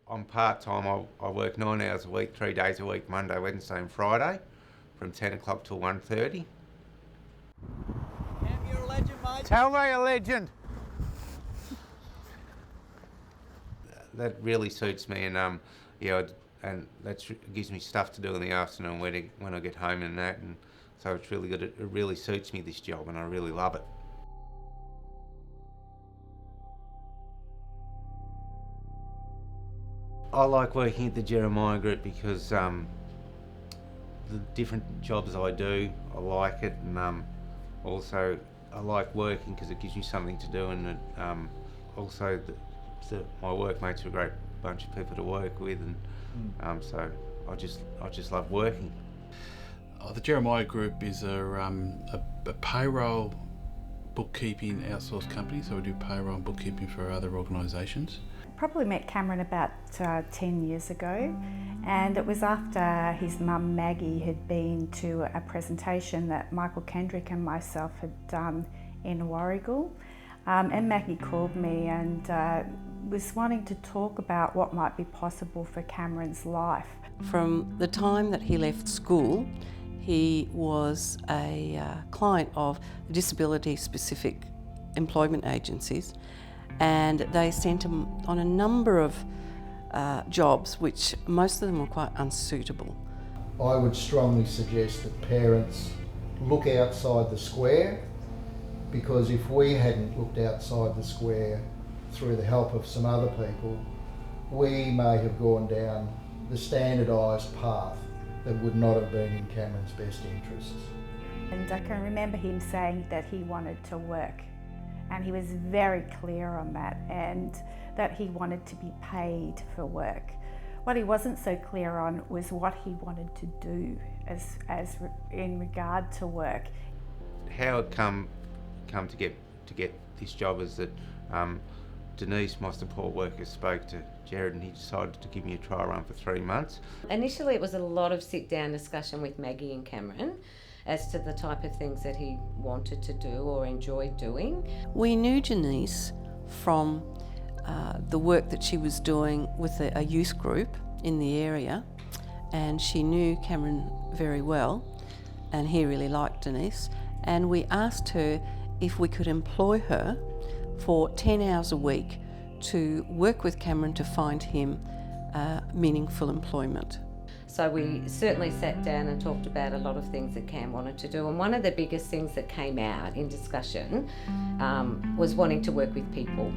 I'm part-time. I work 9 hours a week, 3 days a week, Monday, Wednesday and Friday, from 10 o'clock till 1:30. Cam, you're a legend, mate. Tell me a legend. That really suits me, and and that gives me stuff to do in the afternoon when I get home and that, and so it's really good. It really suits me, this job, and I really love it. I like working at the Jeremiah Group because the different jobs I do, I like it, and also I like working because it gives me something to do, and also my workmates are a great bunch of people to work with, and so I just love working. The Jeremiah Group is a payroll bookkeeping outsourced company, so we do payroll and bookkeeping for other organisations. Probably met Cameron about 10 years ago, and it was after his mum Maggie had been to a presentation that Michael Kendrick and myself had done in Warragul, and Maggie called me and was wanting to talk about what might be possible for Cameron's life. From the time that he left school, he was a client of disability-specific employment agencies, and they sent him on a number of jobs which most of them were quite unsuitable. I would strongly suggest that parents look outside the square, because if we hadn't looked outside the square through the help of some other people, we may have gone down the standardised path that would not have been in Cameron's best interests. And I can remember him saying that he wanted to work, and he was very clear on that, and that he wanted to be paid for work. What he wasn't so clear on was what he wanted to do as in regard to work. How it come to get this job is that Denise, my support worker, spoke to Gerard, and he decided to give me a trial run for 3 months. Initially it was a lot of sit-down discussion with Maggie and Cameron as to the type of things that he wanted to do or enjoyed doing. We knew Denise from the work that she was doing with a youth group in the area, and she knew Cameron very well, and he really liked Denise, and we asked her if we could employ her for 10 hours a week to work with Cameron to find him meaningful employment. So we certainly sat down and talked about a lot of things that Cam wanted to do, and one of the biggest things that came out in discussion was wanting to work with people.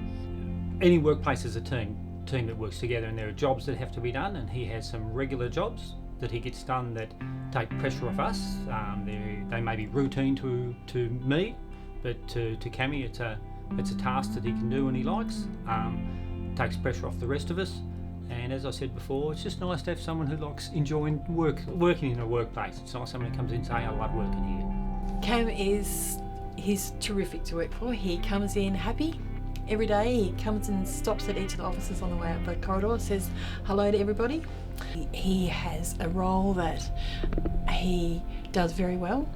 Any workplace is a team that works together, and there are jobs that have to be done, and he has some regular jobs that he gets done that take pressure off us. They may be routine to me, but to Cammy it's a task that he can do and he likes. Takes pressure off the rest of us. And as I said before, it's just nice to have someone who likes enjoying working in a workplace. It's nice someone who comes in and says, I love working here. Cam he's terrific to work for. He comes in happy every day. He comes and stops at each of the offices on the way up the corridor, says hello to everybody. He has a role that he does very well.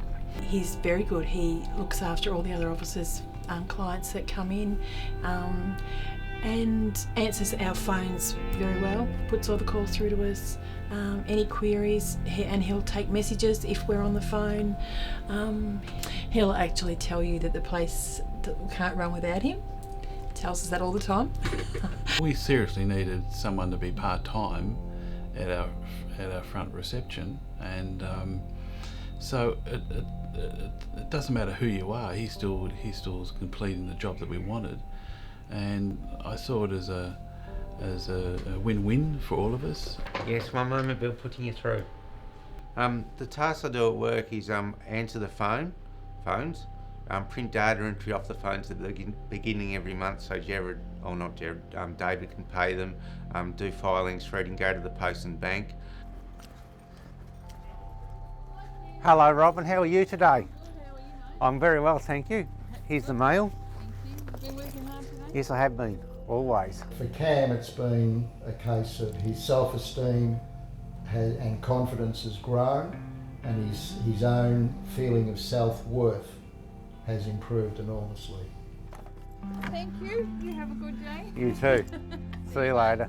He's very good. He looks after all the other officers' clients that come in, and answers our phones very well, puts all the calls through to us, any queries, and he'll take messages if we're on the phone. He'll actually tell you that the place can't run without him. Tells us that all the time. We seriously needed someone to be part-time at our front reception, and so it doesn't matter who you are, he still is completing the job that we wanted, and I saw it as a win-win for all of us. Yes, one moment, Bill, putting you through. The tasks I do at work is answer the phones, print data entry off the phones at the beginning every month, so David can pay them, do filings, read and go to the post and bank. Hello Robin, how are you today? Good, how are you, mate? I'm very well, thank you. Here's the mail. Thank you. Been working hard today? Yes, I have been, always. For Cam, it's been a case of his self-esteem and confidence has grown, and his own feeling of self-worth has improved enormously. Thank you. You have a good day. You too. See you later.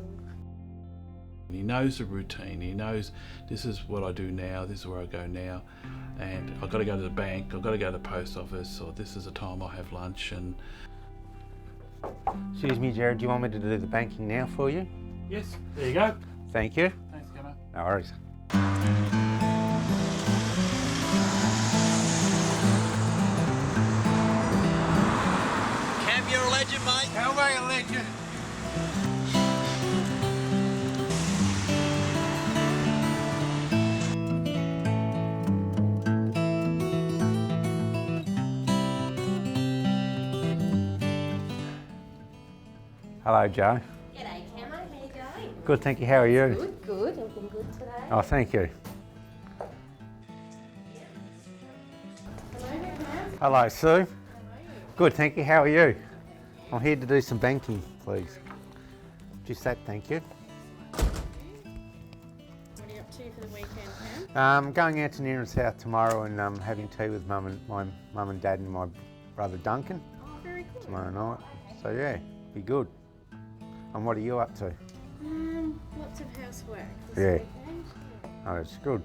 He knows the routine, he knows this is what I do now, this is where I go now, and I've got to go to the bank, I've got to go to the post office, or this is the time I have lunch. And Excuse me, Gerard, do you want me to do the banking now for you? yes, there you go. Thank you. Thanks, Gemma. No worries. Cam, you're a legend, mate. How are you, legend? Hello, Joe. G'day, Camo. How you going? Good, thank you. How are you? Good, good. I've been good today. Oh, thank you. Hello, Cam. Hello, Sue. Good, thank you. How are you? I'm here to do some banking, please. Just that, thank you. What are you up to for the weekend, Cam? I'm going out to Near and South tomorrow and having tea with my mum and dad and my brother Duncan Oh, very cool. tomorrow night. So yeah, be good. And what are you up to? Lots of housework this Yeah. weekend. Oh, that's good.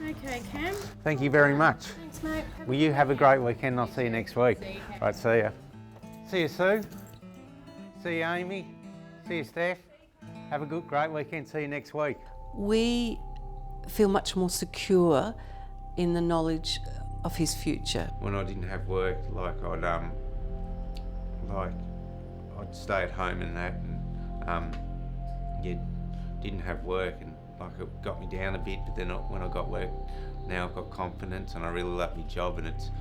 Okay, Cam. Thank you very much. Thanks, mate. Will you have a great weekend? I'll see you next week. See you, Cam. Right, see ya. See you, Sue. See you, Amy. See you, Steph. Have a great weekend. See you next week. We feel much more secure in the knowledge of his future. When I didn't have work, I'd stay at home and that, and didn't have work, and it got me down a bit. But then when I got work, now I've got confidence, and I really love my job, and it's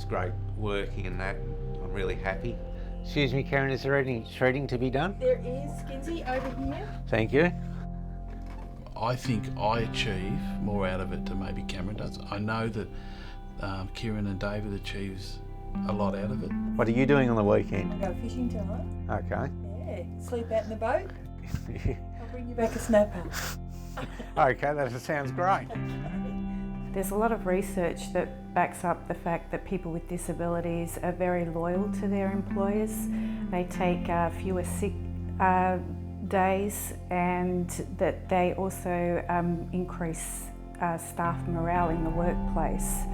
great working and that. And I'm really happy. Excuse me, Karen, is there any shredding to be done? There is, Skinsy, over here. Thank you. I think I achieve more out of it than maybe Cameron does. I know that Kieran and David achieves a lot out of it. What are you doing on the weekend? I'll go fishing tonight. Okay. Yeah, sleep out in the boat. I'll bring you back a snapper. Okay, that sounds great. There's a lot of research that backs up the fact that people with disabilities are very loyal to their employers. They take fewer sick days, and that they also increase staff morale in the workplace.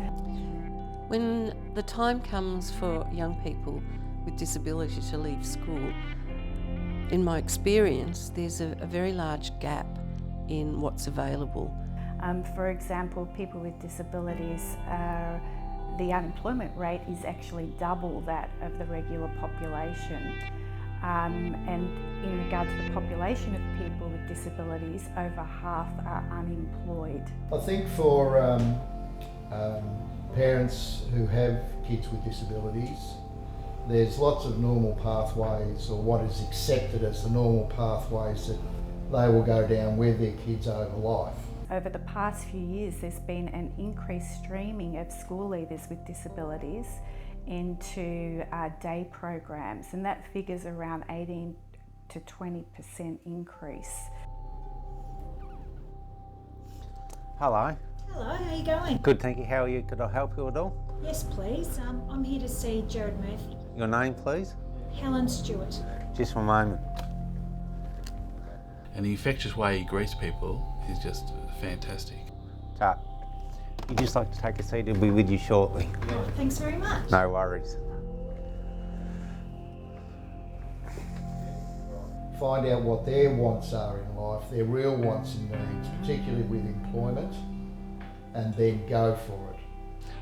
When the time comes for young people with disability to leave school, in my experience, there's a very large gap in what's available. For example, people with disabilities, the unemployment rate is actually double that of the regular population. And in regard to the population of people with disabilities, over half are unemployed. I think for parents who have kids with disabilities, there's lots of normal pathways, or what is accepted as the normal pathways that they will go down with their kids over life. Over the past few years, there's been an increased streaming of school leavers with disabilities into day programs, and that figures around 18 to 20% increase. Hello. Hello, how are you going? Good, thank you. How are you? Could I help you at all? Yes, please. I'm here to see GERARD Murphy. Your name, please? Helen Stewart. Just one moment. And the infectious way he greets people is just fantastic. Tut. You'd just like to take a seat, he'll be with you shortly. Oh, thanks very much. No worries. Find out what their wants are in life, their real wants and needs, particularly with employment, and then go for it.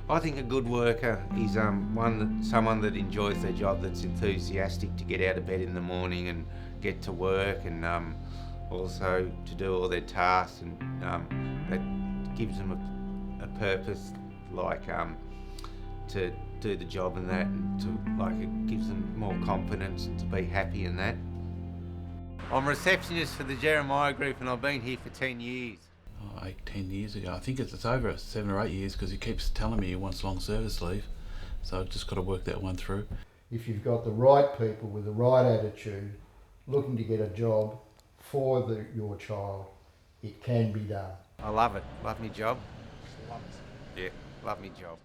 I think a good worker is someone that enjoys their job, that's enthusiastic to get out of bed in the morning and get to work, and also to do all their tasks, and that gives them a purpose, to do the job and that, and it gives them more confidence to be happy in that. I'm a receptionist for the Jeremiah Group, and I've been here for 10 years. 10 years ago. I think it's over 7 or 8 years, because he keeps telling me he wants long service leave. So I've just got to work that one through. If you've got the right people with the right attitude, looking to get a job for your child, it can be done. I love it. Love me job. Yeah, love me job.